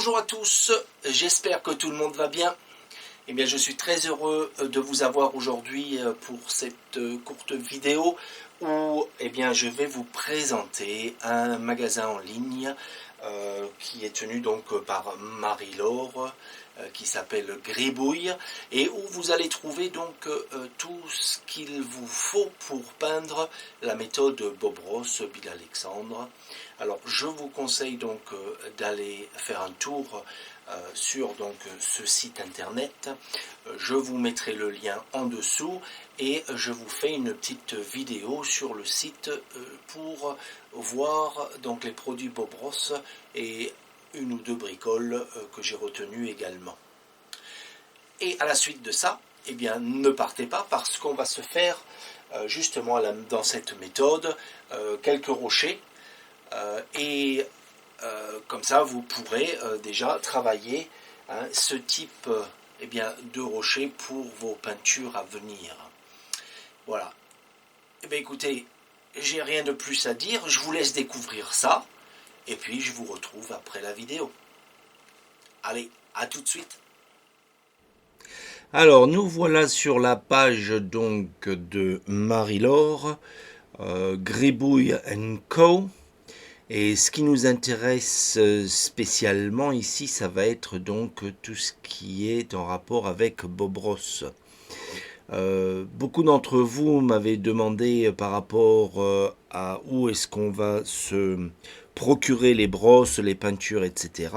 Bonjour à tous, j'espère que tout le monde va bien. Eh bien, je suis très heureux de vous avoir aujourd'hui pour cette courte vidéo où je vais vous présenter un magasin en ligne qui est tenu donc par Marie-Laure, qui s'appelle Gribouille, et où vous allez trouver donc tout ce qu'il vous faut pour peindre la méthode Bob Ross, Bill Alexandre. Alors je vous conseille donc d'aller faire un tour sur donc ce site internet. Je vous mettrai le lien en dessous et je vous fais une petite vidéo sur le site pour voir donc les produits Bob Ross et une ou deux bricoles que j'ai retenues également. Et à la suite de ça, eh bien, ne partez pas parce qu'on va se faire justement dans cette méthode quelques rochers et comme ça vous pourrez déjà travailler ce type de rochers pour vos peintures à venir. Voilà. Eh bien, écoutez, j'ai rien de plus à dire, je vous laisse découvrir ça et puis je vous retrouve après la vidéo. Allez, à tout de suite. Alors, nous voilà sur la page donc de Marie-Laure, Gribouille & Co. Et ce qui nous intéresse spécialement ici, ça va être donc tout ce qui est en rapport avec Bob Ross. Beaucoup d'entre vous m'avaient demandé par rapport à où est-ce qu'on va se procurer les brosses, les peintures, etc.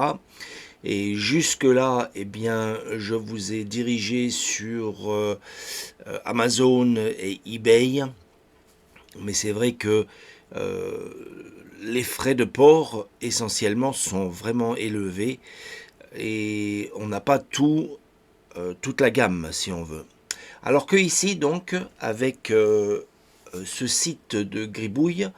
Et jusque-là, je vous ai dirigé sur Amazon et eBay. Mais c'est vrai que les frais de port, essentiellement, sont vraiment élevés. Et on n'a pas toute la gamme, si on veut. Alors que ici, donc, avec ce site de Gribouille,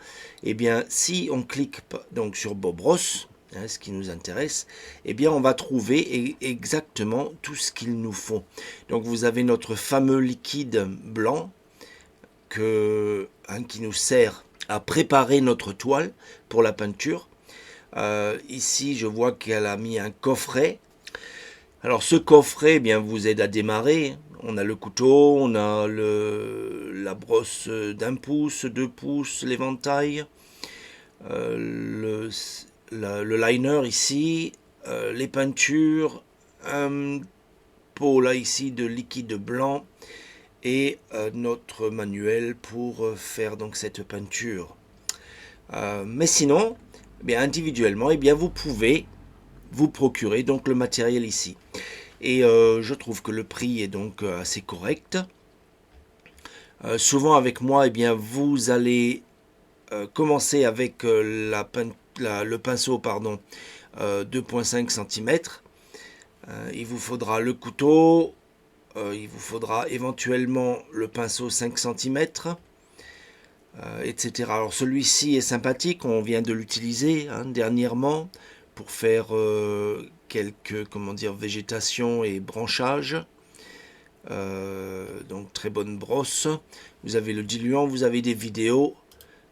si on clique donc sur Bob Ross, ce qui nous intéresse, on va trouver exactement tout ce qu'il nous faut. Donc vous avez notre fameux liquide blanc qui nous sert à préparer notre toile pour la peinture. Ici, je vois qu'elle a mis un coffret. Alors ce coffret vous aide à démarrer. On a le couteau, on a la brosse d'1 pouce, 2 pouces, l'éventail, le liner ici, les peintures, un pot là ici de liquide blanc et notre manuel pour faire donc cette peinture. Mais sinon, individuellement, vous pouvez vous procurer donc le matériel ici. Et je trouve que le prix est donc assez correct. Souvent avec moi, vous allez commencer avec le pinceau 2,5 cm. Il vous faudra le couteau, il vous faudra éventuellement le pinceau 5 cm, etc. Alors celui-ci est sympathique, on vient de l'utiliser dernièrement pour faire quelques végétation et branchage. Donc très bonne brosse. Vous avez le diluant, vous avez des vidéos.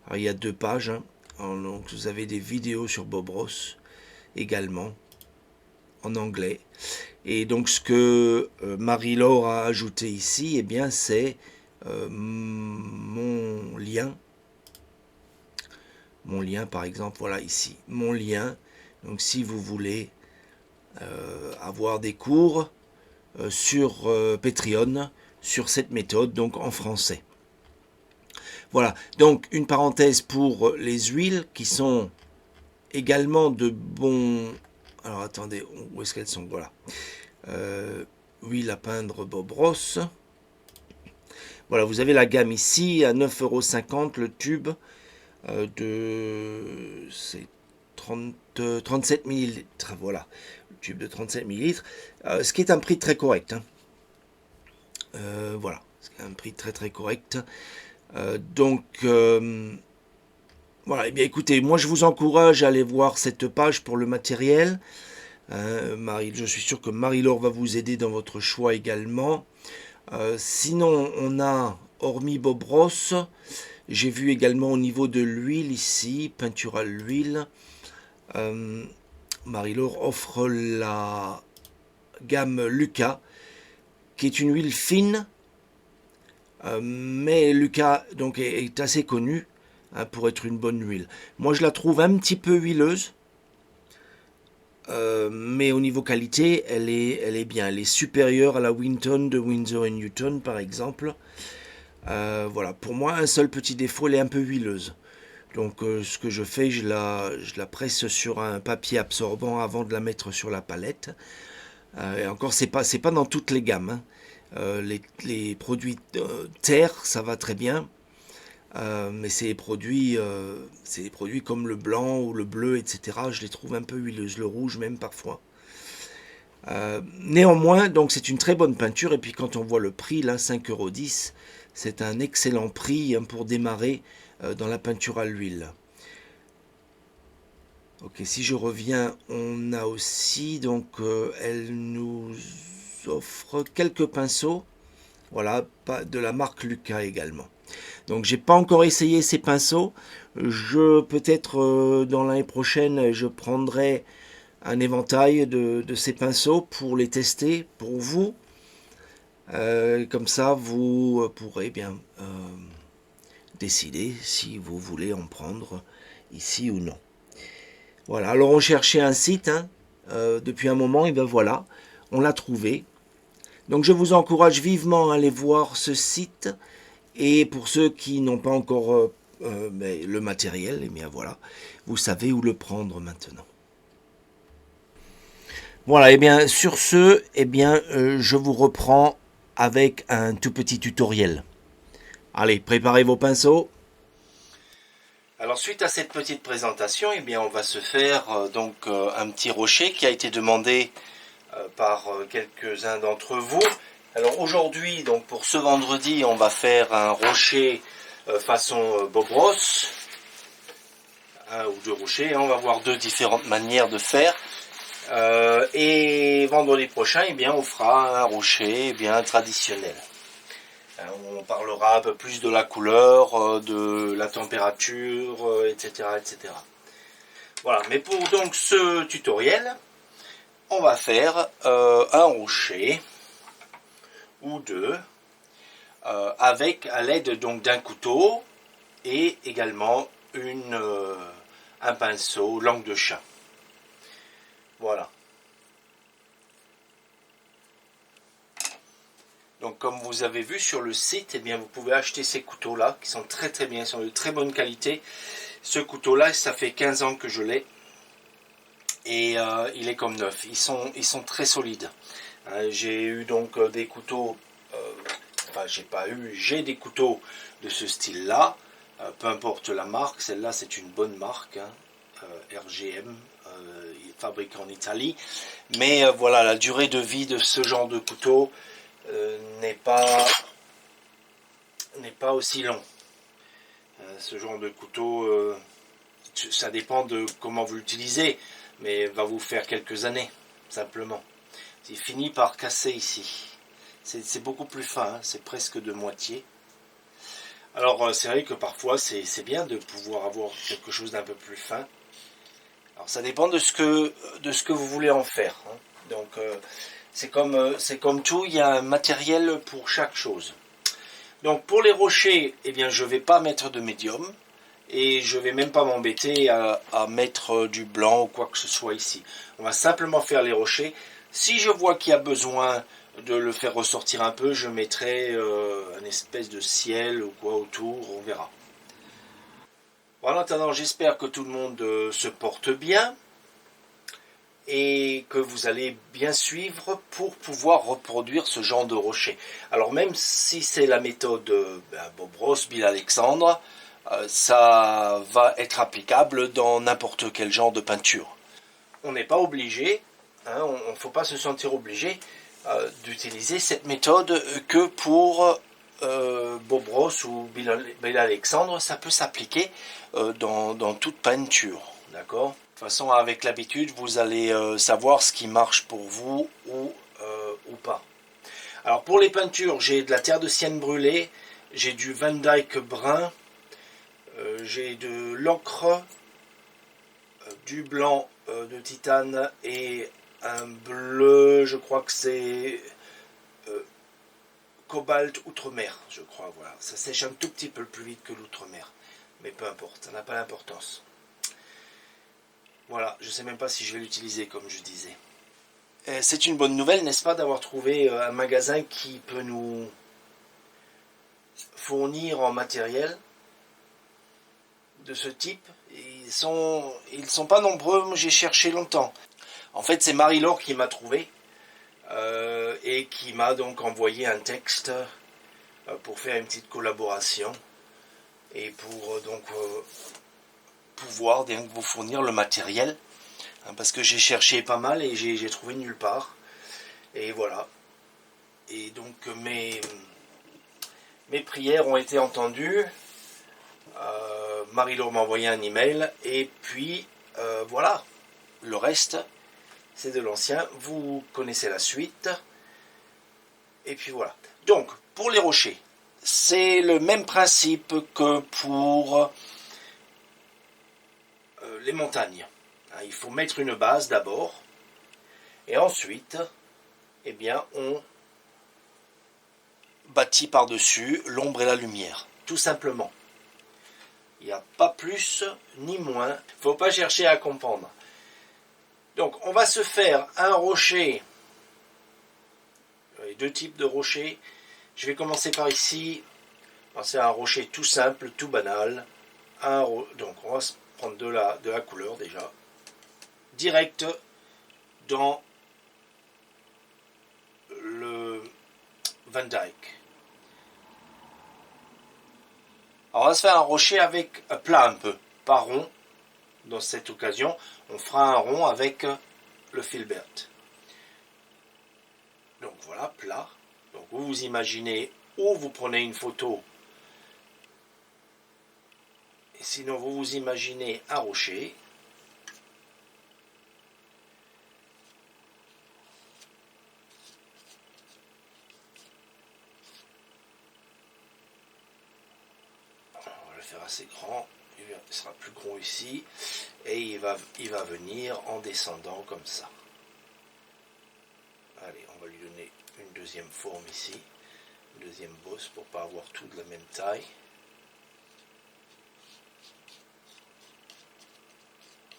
Alors, il y a 2 pages. Donc vous avez des vidéos sur Bob Ross également en anglais. Et donc ce que Marie-Laure a ajouté ici, c'est mon lien. Mon lien par exemple, voilà ici, mon lien. Donc si vous voulez avoir des cours sur Patreon, sur cette méthode, donc en français. Voilà, donc une parenthèse pour les huiles qui sont également de bons... Alors attendez, où est-ce qu'elles sont? Voilà. Huile à peindre Bob Ross. Voilà, vous avez la gamme ici à 9,50 € le tube c'est 37 ml. Voilà, le tube de 37 ml. Ce qui est un prix très correct. Voilà, c'est un prix très très correct. Voilà, écoutez, moi je vous encourage à aller voir cette page pour le matériel. Je suis sûr que Marie-Laure va vous aider dans votre choix également. Sinon, on a, hormis Bob Ross, j'ai vu également au niveau de l'huile ici, peinture à l'huile. Marie-Laure offre la gamme Lucas, qui est une huile fine, mais Lucas donc est assez connu pour être une bonne huile. Moi je la trouve un petit peu huileuse, mais au niveau qualité, elle est bien. Elle est supérieure à la Winton de Winsor & Newton par exemple. Voilà, pour moi un seul petit défaut, elle est un peu huileuse. Donc ce que je fais, je la presse sur un papier absorbant avant de la mettre sur la palette. Et encore, c'est pas dans toutes les gammes, hein. Les produits terre, ça va très bien. Mais c'est des produits comme le blanc ou le bleu, etc. Je les trouve un peu huileuses, le rouge même parfois. Néanmoins, donc c'est une très bonne peinture. Et puis quand on voit le prix, là, 5,10 €, c'est un excellent prix pour démarrer dans la peinture à l'huile. Ok, si je reviens, on a aussi, donc elle nous offre quelques pinceaux. Voilà, de la marque Lucas également. Donc j'ai pas encore essayé ces pinceaux. Peut-être dans l'année prochaine, je prendrai un éventail de ces pinceaux pour les tester pour vous. Comme ça, vous pourrez bien décider si vous voulez en prendre ici ou non. Voilà, alors on cherchait un site depuis un moment, et ben voilà, on l'a trouvé. Donc je vous encourage vivement à aller voir ce site. Et pour ceux qui n'ont pas encore le matériel, et bien voilà, vous savez où le prendre maintenant. Voilà, et bien sur ce, je vous reprends avec un tout petit tutoriel. Allez, préparez vos pinceaux. Alors suite à cette petite présentation, on va se faire un petit rocher qui a été demandé par quelques-uns d'entre vous. Alors aujourd'hui, donc pour ce vendredi, on va faire un rocher façon Bob Ross, un ou deux rochers. On va voir deux différentes manières de faire. Et vendredi prochain, on fera un rocher traditionnel. On parlera un peu plus de la couleur, de la température, etc., etc. Voilà, mais pour donc ce tutoriel, on va faire un rocher ou deux avec à l'aide donc d'un couteau et également un pinceau langue de chat. Voilà. Donc comme vous avez vu sur le site, vous pouvez acheter ces couteaux-là qui sont très très bien, ils sont de très bonne qualité. Ce couteau-là, ça fait 15 ans que je l'ai et il est comme neuf. Ils sont très solides. J'ai eu donc des couteaux, j'ai des couteaux de ce style-là, peu importe la marque. Celle-là, c'est une bonne marque, RGM, fabriqué en Italie. Mais voilà, la durée de vie de ce genre de couteau n'est pas aussi long. Ce genre de couteau, ça dépend de comment vous l'utilisez, mais va vous faire quelques années, simplement. Il finit par casser ici. C'est beaucoup plus fin, c'est presque de moitié. Alors c'est vrai que parfois c'est bien de pouvoir avoir quelque chose d'un peu plus fin. Alors ça dépend de ce que vous voulez en faire. Donc c'est comme tout, il y a un matériel pour chaque chose. Donc pour les rochers, je ne vais pas mettre de médium. Et je ne vais même pas m'embêter à mettre du blanc ou quoi que ce soit ici. On va simplement faire les rochers. Si je vois qu'il y a besoin de le faire ressortir un peu, je mettrai une espèce de ciel ou quoi autour, on verra. En attendant, j'espère que tout le monde se porte bien et que vous allez bien suivre pour pouvoir reproduire ce genre de rocher. Alors même si c'est la méthode Bob Ross, Bill Alexandre, ça va être applicable dans n'importe quel genre de peinture. On n'est pas obligé, on ne faut pas se sentir obligé d'utiliser cette méthode que pour Bob Ross ou Bill Alexandre. Ça peut s'appliquer dans toute peinture, d'accord ? De toute façon, avec l'habitude, vous allez savoir ce qui marche pour vous ou pas. Alors pour les peintures, j'ai de la terre de sienne brûlée, j'ai du Van Dyke brun, j'ai de l'ocre, du blanc de titane et un bleu, je crois que c'est cobalt outre-mer, je crois, voilà. Ça sèche un tout petit peu plus vite que l'outre-mer, mais peu importe, ça n'a pas d'importance. Voilà, je ne sais même pas si je vais l'utiliser comme je disais. C'est une bonne nouvelle, n'est-ce pas, d'avoir trouvé un magasin qui peut nous fournir en matériel de ce type. Ils sont pas nombreux, j'ai cherché longtemps. En fait, c'est Marie-Laure qui m'a trouvé et qui m'a donc envoyé un texte pour faire une petite collaboration et pour donc pouvoir donc vous fournir le matériel, hein, parce que j'ai cherché pas mal et j'ai trouvé nulle part. Et voilà. Et donc mes prières ont été entendues. Marie-Laure m'a envoyé un email et puis voilà, le reste c'est de l'ancien, vous connaissez la suite et puis voilà. Donc pour les rochers, c'est le même principe que pour les montagnes. Il faut mettre une base d'abord et ensuite eh bien on bâtit par-dessus l'ombre et la lumière, tout simplement. Il n'y a pas plus ni moins. Il ne faut pas chercher à comprendre. Donc, on va se faire un rocher. Deux types de rochers. Je vais commencer par ici. C'est un rocher tout simple, tout banal. Donc, on va se prendre de la couleur déjà. Direct dans le Van Dyke. Alors, on va se faire un rocher avec plat un peu, pas rond. Dans cette occasion, on fera un rond avec le filbert. Donc voilà, plat. Donc vous imaginez, ou vous prenez une photo, et sinon vous vous imaginez un rocher. On va le faire assez grand. Il sera plus gros ici et il va venir en descendant comme ça. Allez, on va lui donner une deuxième forme ici, une deuxième bosse pour ne pas avoir tout de la même taille.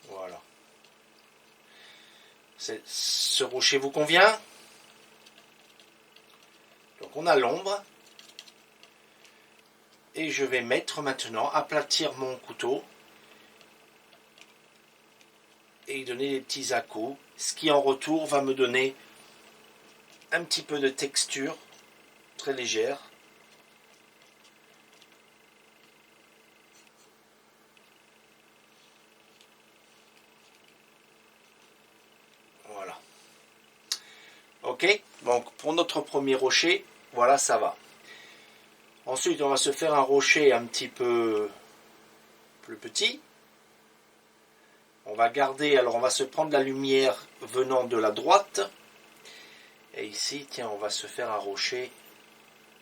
Voilà. Ce rocher vous convient? Donc on a l'ombre. Et je vais mettre maintenant, aplatir mon couteau et donner des petits à-coups, ce qui en retour va me donner un petit peu de texture très légère. Voilà. Ok, donc pour notre premier rocher, voilà, ça va. Ensuite, on va se faire un rocher un petit peu plus petit. On va garder, alors on va se prendre la lumière venant de la droite. Et ici, tiens, on va se faire un rocher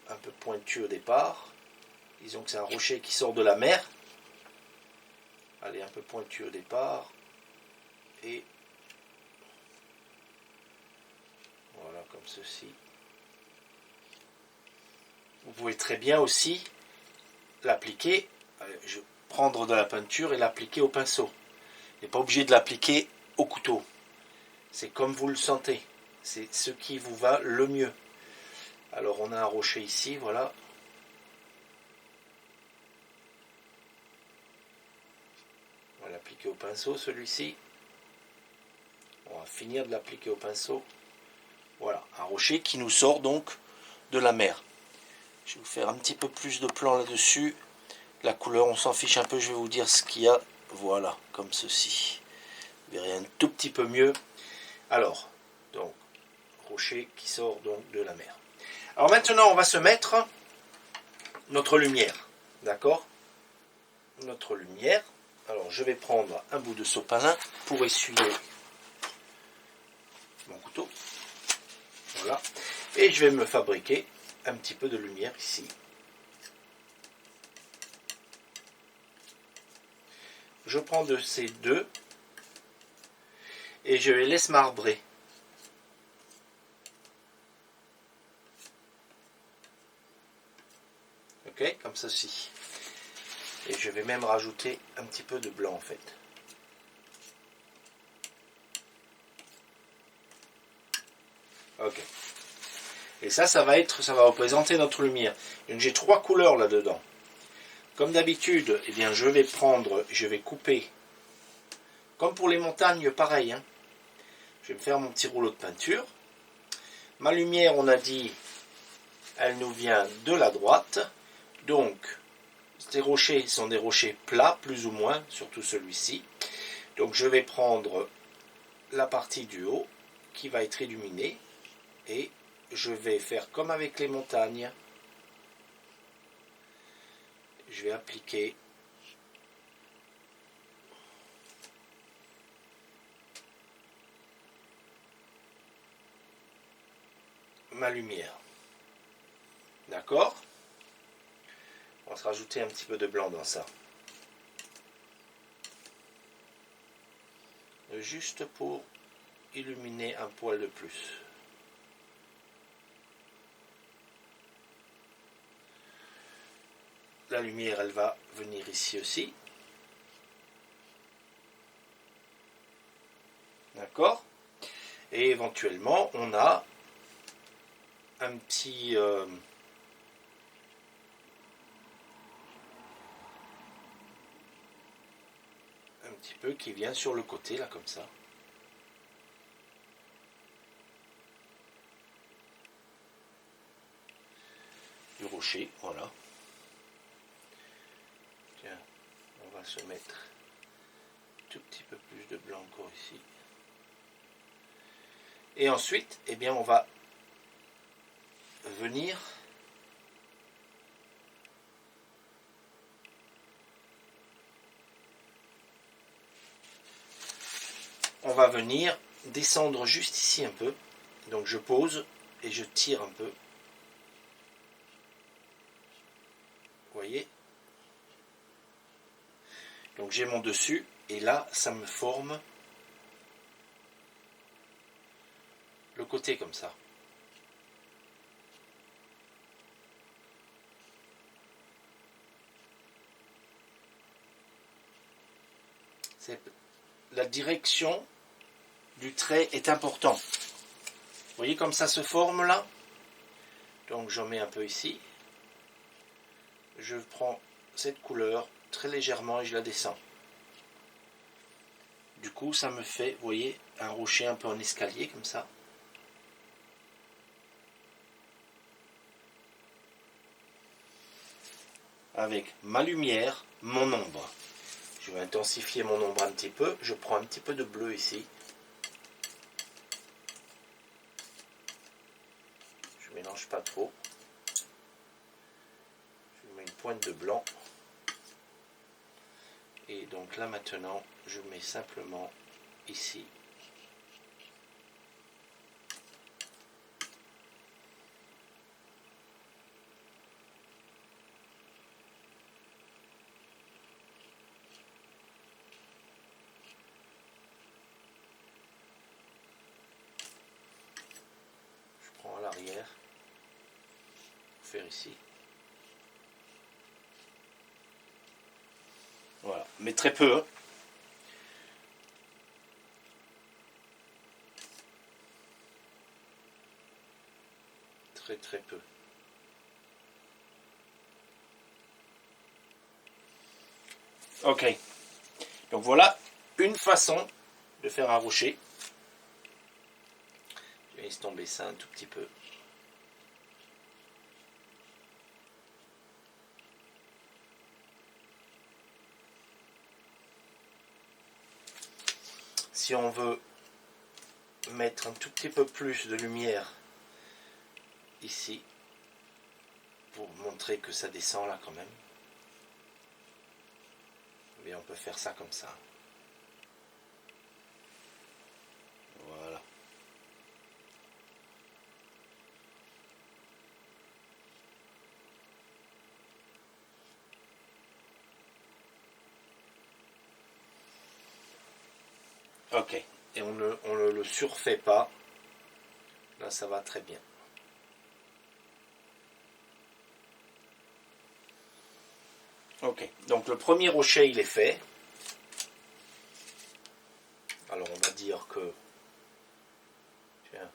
un peu pointu au départ. Disons que c'est un rocher qui sort de la mer. Allez, un peu pointu au départ. Et voilà, comme ceci. Vous pouvez très bien aussi l'appliquer. Je vais prendre de la peinture et l'appliquer au pinceau. Vous n'êtes pas obligé de l'appliquer au couteau. C'est comme vous le sentez. C'est ce qui vous va le mieux. Alors on a un rocher ici, voilà. On va l'appliquer au pinceau celui-ci. On va finir de l'appliquer au pinceau. Voilà, un rocher qui nous sort donc de la mer. Je vais vous faire un petit peu plus de plan là-dessus. La couleur, on s'en fiche un peu, je vais vous dire ce qu'il y a. Voilà, comme ceci. Vous verrez un tout petit peu mieux. Alors, donc, rocher qui sort donc de la mer. Alors maintenant, on va se mettre notre lumière. D'accord? Notre lumière. Alors, je vais prendre un bout de sopalin pour essuyer mon couteau. Voilà. Et je vais me fabriquer un petit peu de lumière ici. Je prends de ces deux et je les laisse marbrer. Ok, comme ceci. Et je vais même rajouter un petit peu de blanc en fait. Ok. Et ça va représenter notre lumière. Donc j'ai 3 couleurs là-dedans. Comme d'habitude, eh bien, je vais couper. Comme pour les montagnes, pareil. Hein. Je vais me faire mon petit rouleau de peinture. Ma lumière, on a dit, elle nous vient de la droite. Donc, ces rochers sont des rochers plats, plus ou moins, surtout celui-ci. Donc, je vais prendre la partie du haut qui va être illuminée. Et je vais faire comme avec les montagnes. Je vais appliquer ma lumière. D'accord? On va se rajouter un petit peu de blanc dans ça. Juste pour illuminer un poil de plus. La lumière, elle va venir ici aussi. D'accord? Et éventuellement, on a un petit peu qui vient sur le côté, là, comme ça. Du rocher, voilà. Tiens, on va se mettre un tout petit peu plus de blanc encore ici. Et ensuite, eh bien, on va venir descendre juste ici un peu. Donc je pose et je tire un peu. Vous voyez? Donc j'ai mon dessus et là ça me forme le côté comme ça. La direction du trait est importante. Vous voyez comme ça se forme là? Donc j'en mets un peu ici. Je prends cette couleur très légèrement et je la descends. Du coup ça me fait, vous voyez, un rocher un peu en escalier comme ça. Avec ma lumière, mon ombre. Je vais intensifier mon ombre un petit peu. Je prends un petit peu de bleu ici. Je ne mélange pas trop. Je mets une pointe de blanc. Et donc là maintenant, je mets simplement ici. Je prends à l'arrière. Pour faire ici. Voilà, mais très peu. Hein. Très peu. Ok. Donc voilà une façon de faire un rocher. Je vais laisser tomber ça un tout petit peu. Si on veut mettre un tout petit peu plus de lumière ici, pour montrer que ça descend là quand même, mais on peut faire ça comme ça. Voilà. Ok. et on ne le surfait pas. Là, ça va très bien. Ok, donc le premier rocher, il est fait. Alors, on va dire que... Tiens.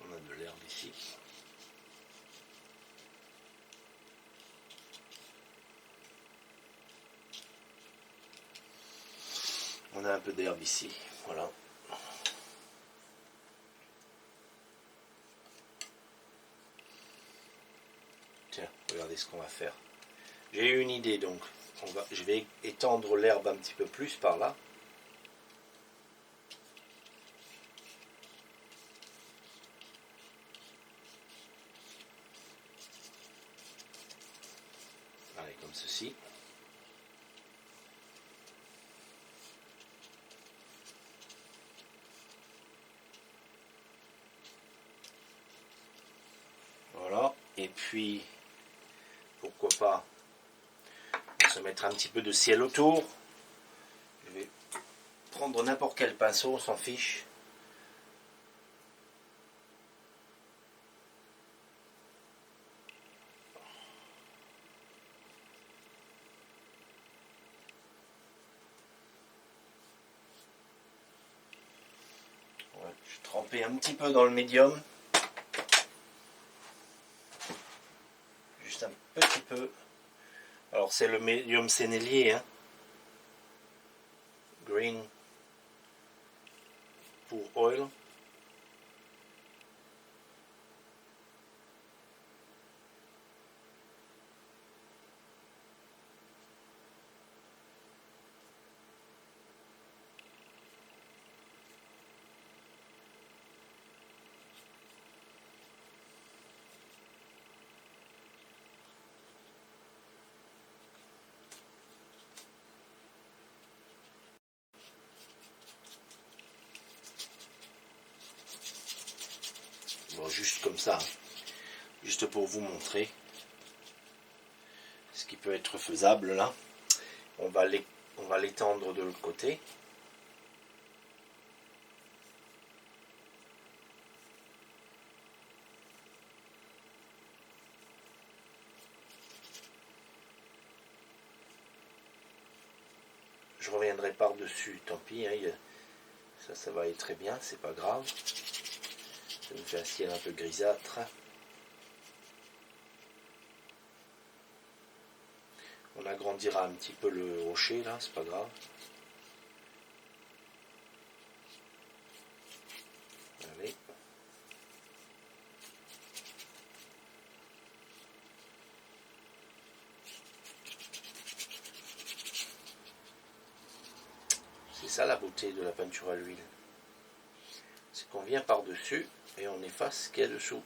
On a de l'herbe ici. On a un peu d'herbe ici, voilà. Tiens, regardez ce qu'on va faire. J'ai eu une idée donc. Je vais étendre l'herbe un petit peu plus par là. Allez, comme ceci. Voilà. Et puis, pourquoi pas se mettre un petit peu de ciel autour. Je vais prendre n'importe quel pinceau, on s'en fiche. Ouais, je vais tremper un petit peu dans le médium. Juste un petit peu. Alors c'est le médium sénélier, hein. Green pour oil. Bon, juste comme ça, juste pour vous montrer ce qui peut être faisable là. On va l'étendre de l'autre côté. Je reviendrai par-dessus, tant pis, hein, ça va aller très bien, c'est pas grave. Ça nous fait un ciel un peu grisâtre. On agrandira un petit peu le rocher là, c'est pas grave. Allez. C'est ça la beauté de la peinture à l'huile. C'est qu'on vient par-dessus et on efface ce qu'il y a dessous.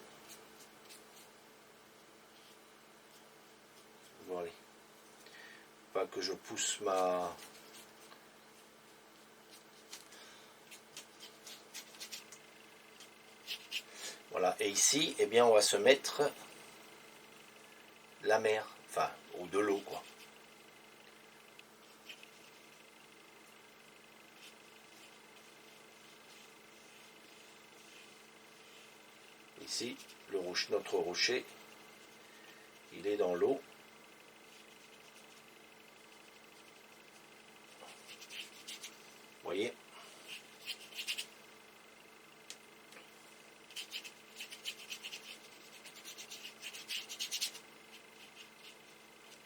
Bon allez. Pas que je pousse ma... Voilà, et ici, eh bien, on va se mettre la mer, enfin, ou de l'eau, quoi. Ici, notre rocher, il est dans l'eau. Vous voyez ?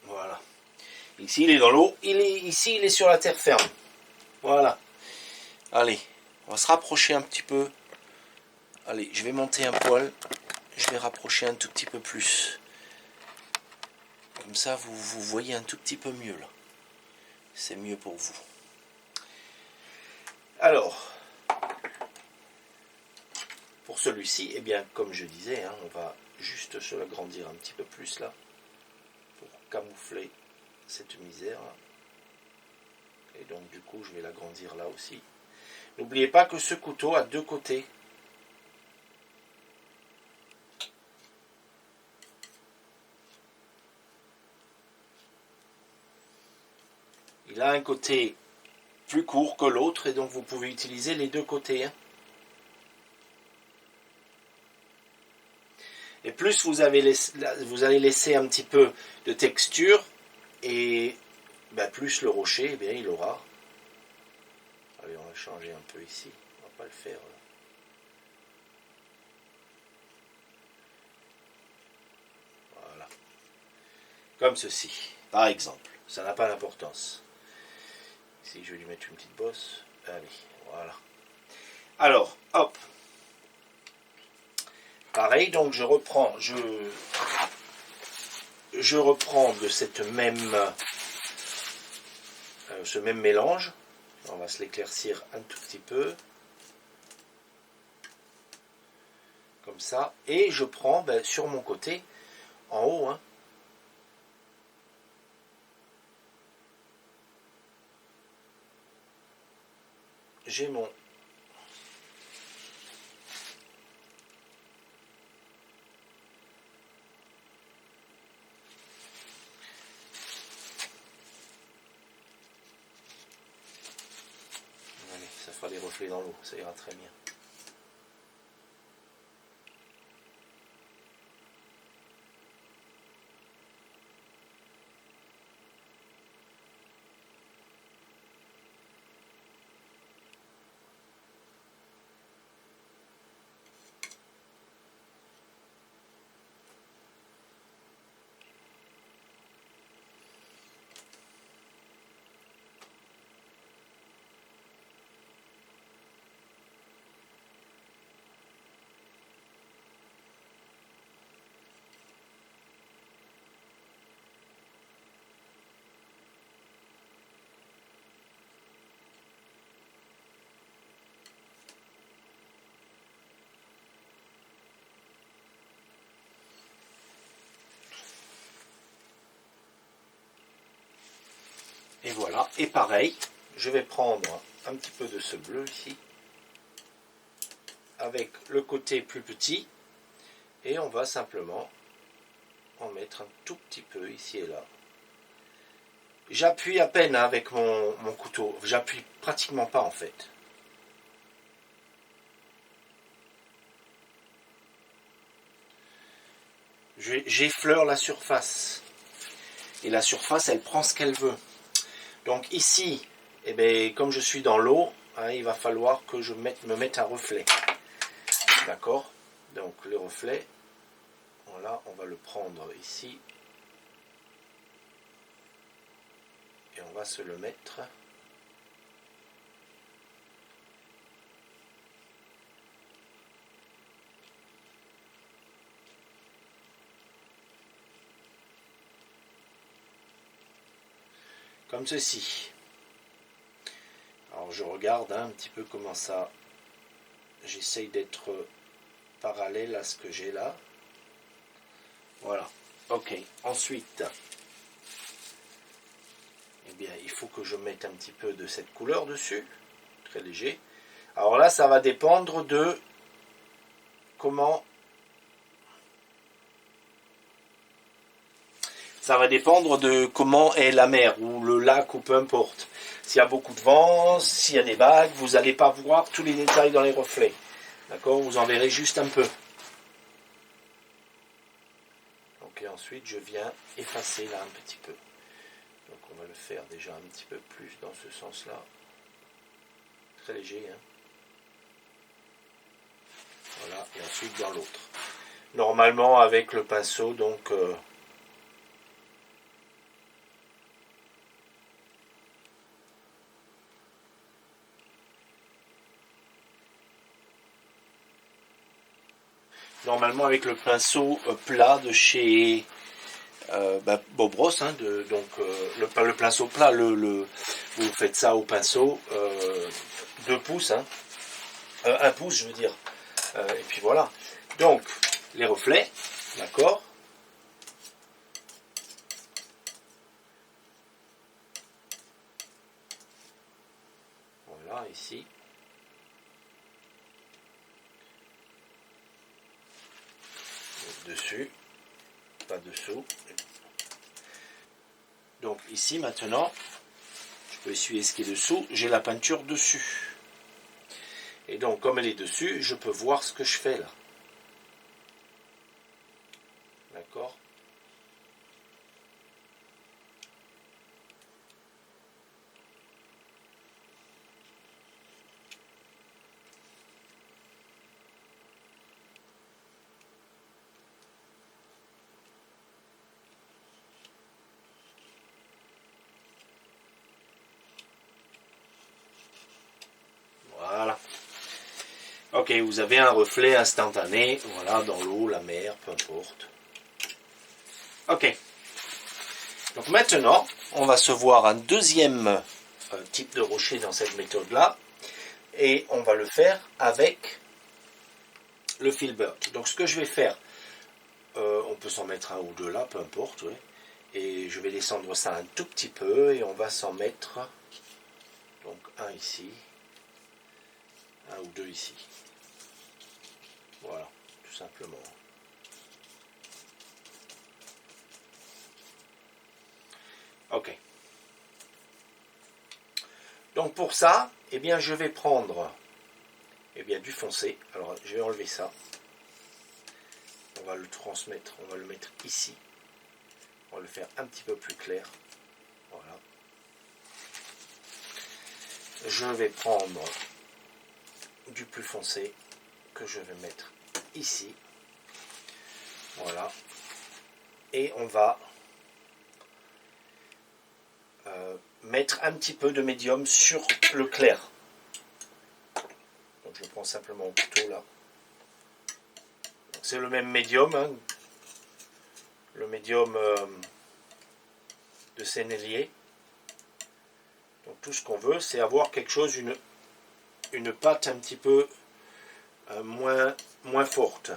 Voilà. Ici, il est dans l'eau. Ici, il est sur la terre ferme. Voilà. Allez, on va se rapprocher un petit peu. Allez, je vais monter un poil. Je vais rapprocher un tout petit peu plus. Comme ça, vous voyez un tout petit peu mieux, là. C'est mieux pour vous. Alors, pour celui-ci, eh bien, comme je disais, hein, on va juste se l'agrandir un petit peu plus, là, pour camoufler cette misère, là. Et donc du coup je vais l'agrandir là aussi. N'oubliez pas que ce couteau a deux côtés. Il a un côté plus court que l'autre et donc vous pouvez utiliser les deux côtés. Hein. Et plus vous allez laisser un petit peu de texture et plus le rocher, il aura. Allez, on va changer un peu ici. On va pas le faire. Voilà. Comme ceci, par exemple. Ça n'a pas d'importance. Ici, je vais lui mettre une petite bosse. Allez, voilà. Alors, hop. Pareil, donc je reprends de cette ce même mélange. On va se l'éclaircir un tout petit peu. Comme ça. Et je prends sur mon côté, en haut, hein, j'ai mon allez, ça fera des reflets dans l'eau, ça ira très bien. Et voilà, et pareil, je vais prendre un petit peu de ce bleu ici, avec le côté plus petit, et on va simplement en mettre un tout petit peu ici et là. J'appuie à peine avec mon couteau, j'appuie pratiquement pas en fait. J'effleure la surface, et la surface elle prend ce qu'elle veut. Donc ici, comme je suis dans l'eau, hein, il va falloir que je me mette un reflet. D'accord? Donc le reflet, voilà, on va le prendre ici. Et on va se le mettre. Comme ceci. Alors je regarde un petit peu comment ça. J'essaye d'être parallèle à ce que j'ai là. Voilà. Ok. Ensuite, il faut que je mette un petit peu de cette couleur dessus. Très léger. Alors là, ça va dépendre de comment. Ça va dépendre de comment est la mer ou le lac ou peu importe. S'il y a beaucoup de vent, s'il y a des vagues, vous n'allez pas voir tous les détails dans les reflets. D'accord? Vous en verrez juste un peu. Donc et ensuite je viens effacer là un petit peu. Donc on va le faire déjà un petit peu plus dans ce sens-là. Très léger. Hein? Voilà. Et ensuite dans l'autre. Normalement avec le pinceau, donc... Normalement avec le pinceau plat de chez Bob Ross, hein, le pinceau plat, vous faites ça au pinceau 2 pouces, hein, 1 pouce je veux dire, et puis voilà. Donc les reflets, d'accord. ici. Dessus, pas dessous. Donc ici maintenant, je peux essuyer ce qui est dessous, j'ai la peinture dessus. Et donc comme elle est dessus, je peux voir ce que je fais là. D'accord ? Voilà. Ok, vous avez un reflet instantané, voilà, dans l'eau, la mer, peu importe. Ok. Donc maintenant, on va se voir un deuxième type de rocher dans cette méthode-là. Et on va le faire avec le filbert. Donc ce que je vais faire, on peut s'en mettre un ou deux là, peu importe. Ouais. Et je vais descendre ça un tout petit peu et on va s'en mettre donc un ici, un ou deux ici. Voilà, tout simplement. Ok. Donc pour ça, eh bien je vais prendre du foncé. Alors je vais enlever ça. On va le transmettre, on va le mettre ici. On va le faire un petit peu plus clair. Voilà. Je vais prendre du plus foncé que je vais mettre ici. Voilà. Et on va mettre un petit peu de médium sur le clair. Donc je prends simplement un couteau là. C'est le même médium, hein, le médium de Sennelier. Donc tout ce qu'on veut, c'est avoir quelque chose, une pâte un petit peu moins forte.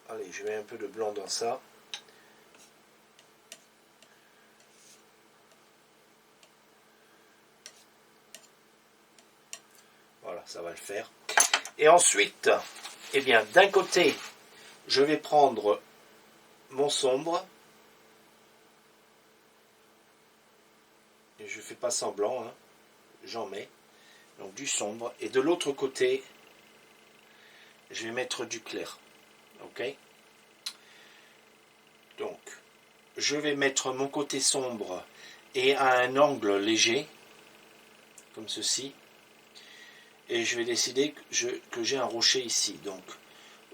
Allez, je mets un peu de blanc dans ça. Voilà, ça va le faire. Et ensuite, eh bien, d'un côté, je vais prendre mon sombre. Et je ne fais pas semblant, hein. J'en mets. Donc du sombre. Et de l'autre côté, je vais mettre du clair. Ok ? Donc, je vais mettre mon côté sombre et à un angle léger, comme ceci. Et je vais décider que j'ai un rocher ici. Donc,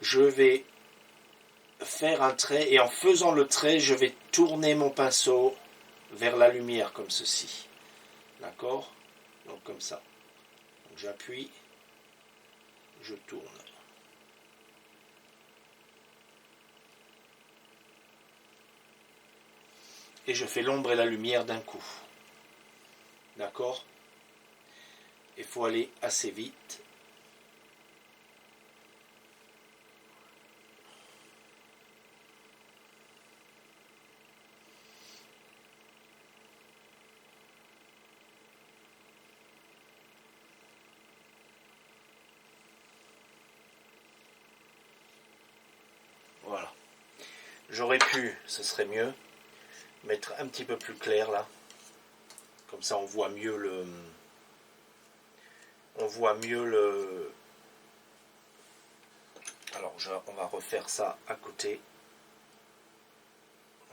je vais faire un trait et en faisant le trait, je vais tourner mon pinceau vers la lumière comme ceci. D'accord ? Donc comme ça. Donc j'appuie, je tourne. Et je fais l'ombre et la lumière d'un coup. D'accord ? Il faut aller assez vite. Voilà. J'aurais pu, ce serait mieux, mettre un petit peu plus clair là. Comme ça on voit mieux le... Alors on va refaire ça à côté.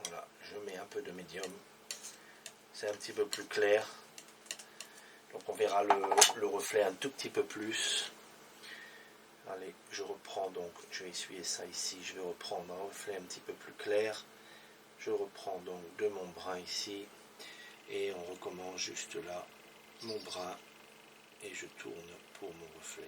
Voilà, je mets un peu de médium. C'est un petit peu plus clair. Donc on verra le reflet un tout petit peu plus. Allez, je reprends donc, je vais essuyer ça ici, je vais reprendre un reflet un petit peu plus clair. Je reprends donc de mon brin ici. Et on recommence juste là, mon brin. Et je tourne pour mon reflet.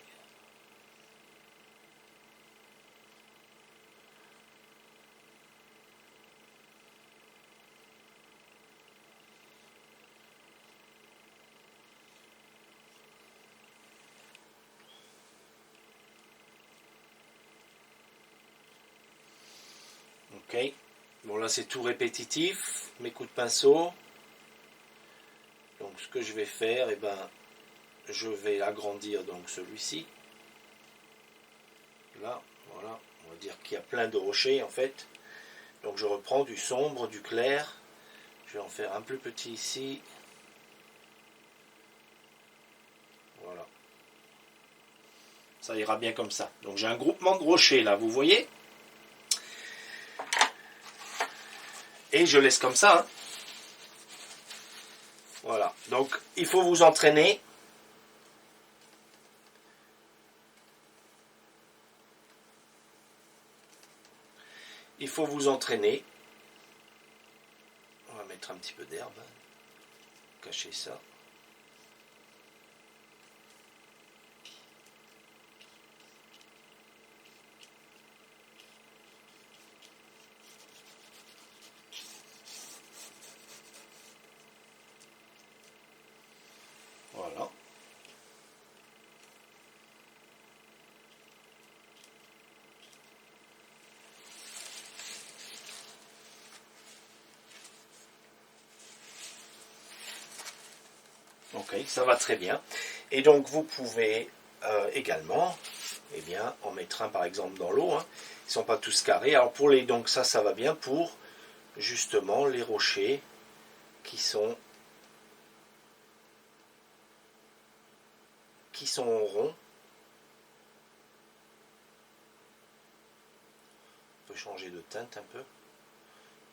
Ok, bon là c'est tout répétitif, mes coups de pinceau. Donc ce que je vais faire, je vais agrandir donc celui-ci. Là, voilà, on va dire qu'il y a plein de rochers en fait. Donc je reprends du sombre, du clair. Je vais en faire un plus petit ici. Voilà. Ça ira bien comme ça. Donc j'ai un groupement de rochers là, vous voyez? Et je laisse comme ça. Hein. Voilà. Donc il faut vous entraîner. Il faut vous entraîner. On va mettre un petit peu d'herbe. Cacher ça. Voilà. Ok, ça va très bien. Et donc vous pouvez également, eh bien, en mettre un par exemple dans l'eau. Hein. Ils ne sont pas tous carrés. Alors pour les, donc ça va bien pour justement les rochers qui sont ronds. On peut changer de teinte un peu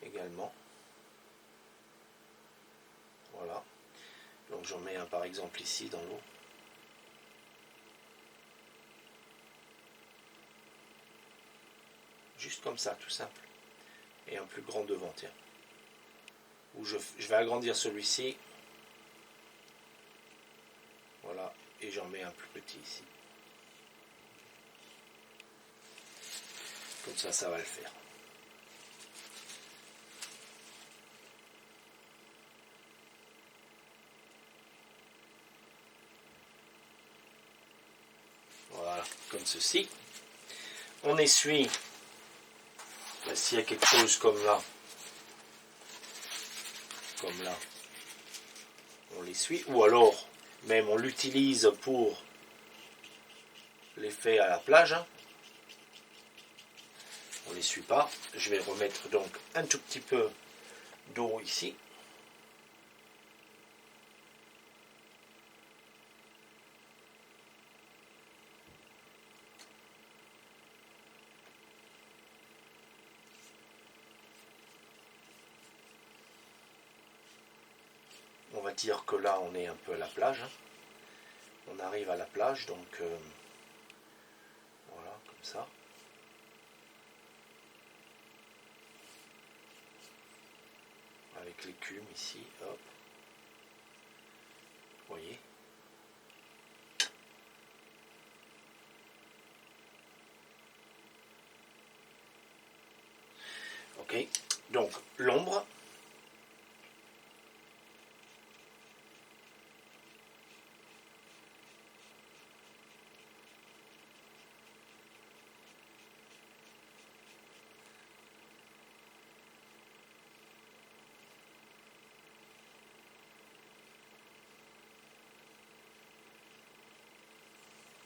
également. Voilà. Donc j'en mets un par exemple ici dans l'eau. Juste comme ça, tout simple. Et un plus grand devant, tiens. Où je vais agrandir celui-ci. Voilà. Et j'en mets un plus petit ici. Comme ça va le faire. Voilà, comme ceci. On essuie. S'il y a quelque chose comme là, on l'essuie. Ou alors, même on l'utilise pour l'effet à la plage. On l'essuie pas. Je vais remettre donc un tout petit peu d'eau ici. On va dire que là on est un peu à la plage. Hein. On arrive à la plage, donc voilà, comme ça. Avec l'écume ici, hop. Vous voyez. Ok, donc l'ombre.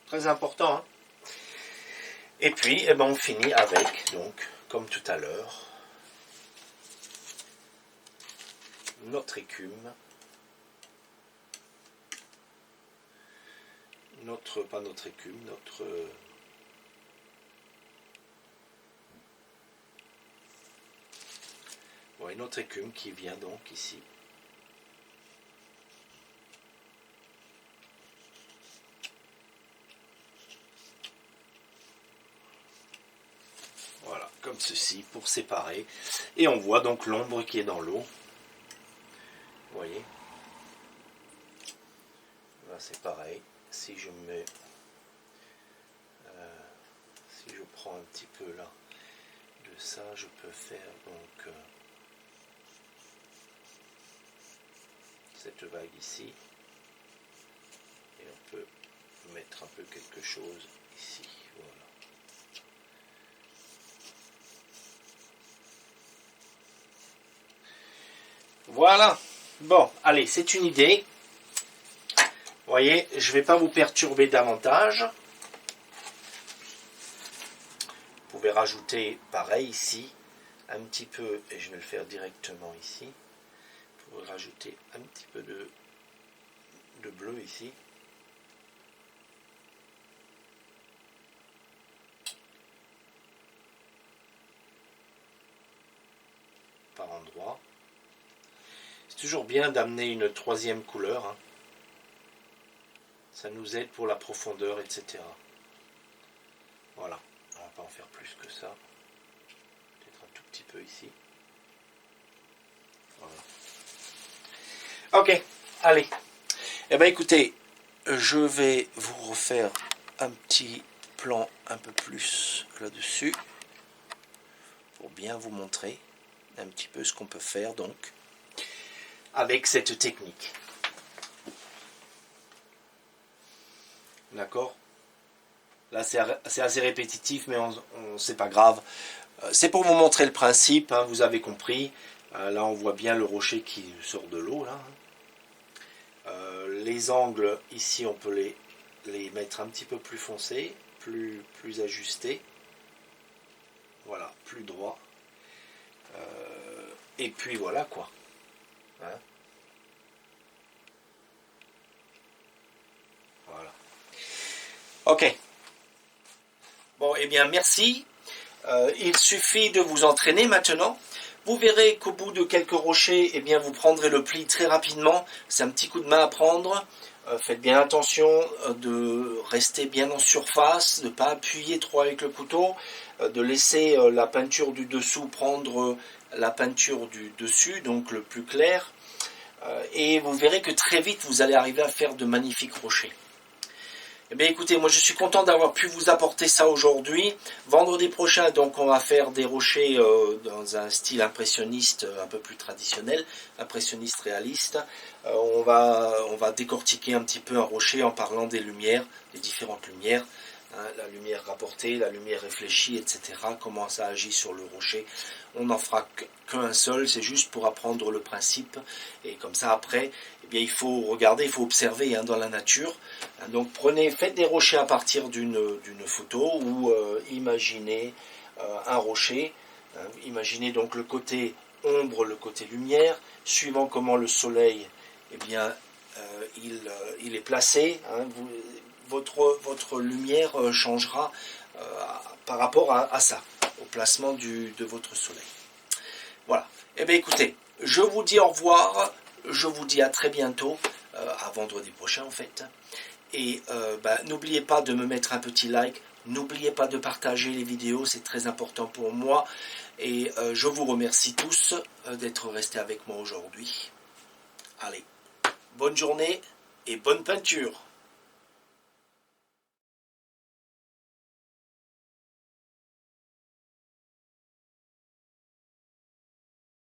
Très important. Hein. Et puis, eh ben, on finit avec, donc, comme tout à l'heure, notre écume. Pas notre écume, notre... ouais, notre écume qui vient donc ici. Voilà, comme ceci, pour séparer. Et on voit donc l'ombre qui est dans l'eau. Vous voyez. Là, c'est pareil. Si je mets... si je prends un petit peu là de ça, je peux faire donc cette vague ici. Et on peut mettre un peu quelque chose ici. Voilà. Voilà. Bon, allez, c'est une idée. Vous voyez, je ne vais pas vous perturber davantage. Vous pouvez rajouter pareil ici, un petit peu, et je vais le faire directement ici. Vous pouvez rajouter un petit peu de bleu ici. Par endroit. C'est toujours bien d'amener une troisième couleur. Hein. Ça nous aide pour la profondeur, etc. Voilà. On ne va pas en faire plus que ça. Peut-être un tout petit peu ici. Voilà. Ok, allez. Eh bien écoutez, je vais vous refaire un petit plan un peu plus là-dessus. Pour bien vous montrer un petit peu ce qu'on peut faire donc avec cette technique. D'accord? Là c'est assez répétitif, mais c'est pas grave. C'est pour vous montrer le principe, hein, vous avez compris. Là on voit bien le rocher qui sort de l'eau. Là. Les angles ici on peut les mettre un petit peu plus foncés, plus ajustés. Voilà, plus droit. Et puis voilà quoi. Hein? Voilà. Ok. Bon, eh bien merci. Il suffit de vous entraîner maintenant. Vous verrez qu'au bout de quelques rochers, eh bien, vous prendrez le pli très rapidement. C'est un petit coup de main à prendre. Faites bien attention de rester bien en surface, de ne pas appuyer trop avec le couteau, de laisser la peinture du dessous prendre la peinture du dessus, donc le plus clair. Et vous verrez que très vite, vous allez arriver à faire de magnifiques rochers. Eh bien écoutez, moi je suis content d'avoir pu vous apporter ça aujourd'hui. Vendredi prochain, donc on va faire des rochers dans un style impressionniste un peu plus traditionnel, impressionniste réaliste. On va décortiquer un petit peu un rocher en parlant des lumières, des différentes lumières. Hein, la lumière rapportée, la lumière réfléchie, etc. Comment ça agit sur le rocher. On n'en fera qu'un seul, c'est juste pour apprendre le principe. Et comme ça après, eh bien, il faut regarder, il faut observer hein, dans la nature. Hein, donc faites des rochers à partir d'une photo ou imaginez un rocher. Hein, imaginez donc le côté ombre, le côté lumière, suivant comment le soleil eh bien, il est placé. Hein, votre lumière changera par rapport à ça, au placement de votre soleil. Voilà. Eh bien écoutez, je vous dis au revoir, je vous dis à très bientôt, à vendredi prochain en fait. Et n'oubliez pas de me mettre un petit like, n'oubliez pas de partager les vidéos, c'est très important pour moi. Et je vous remercie tous d'être restés avec moi aujourd'hui. Allez, bonne journée et bonne peinture!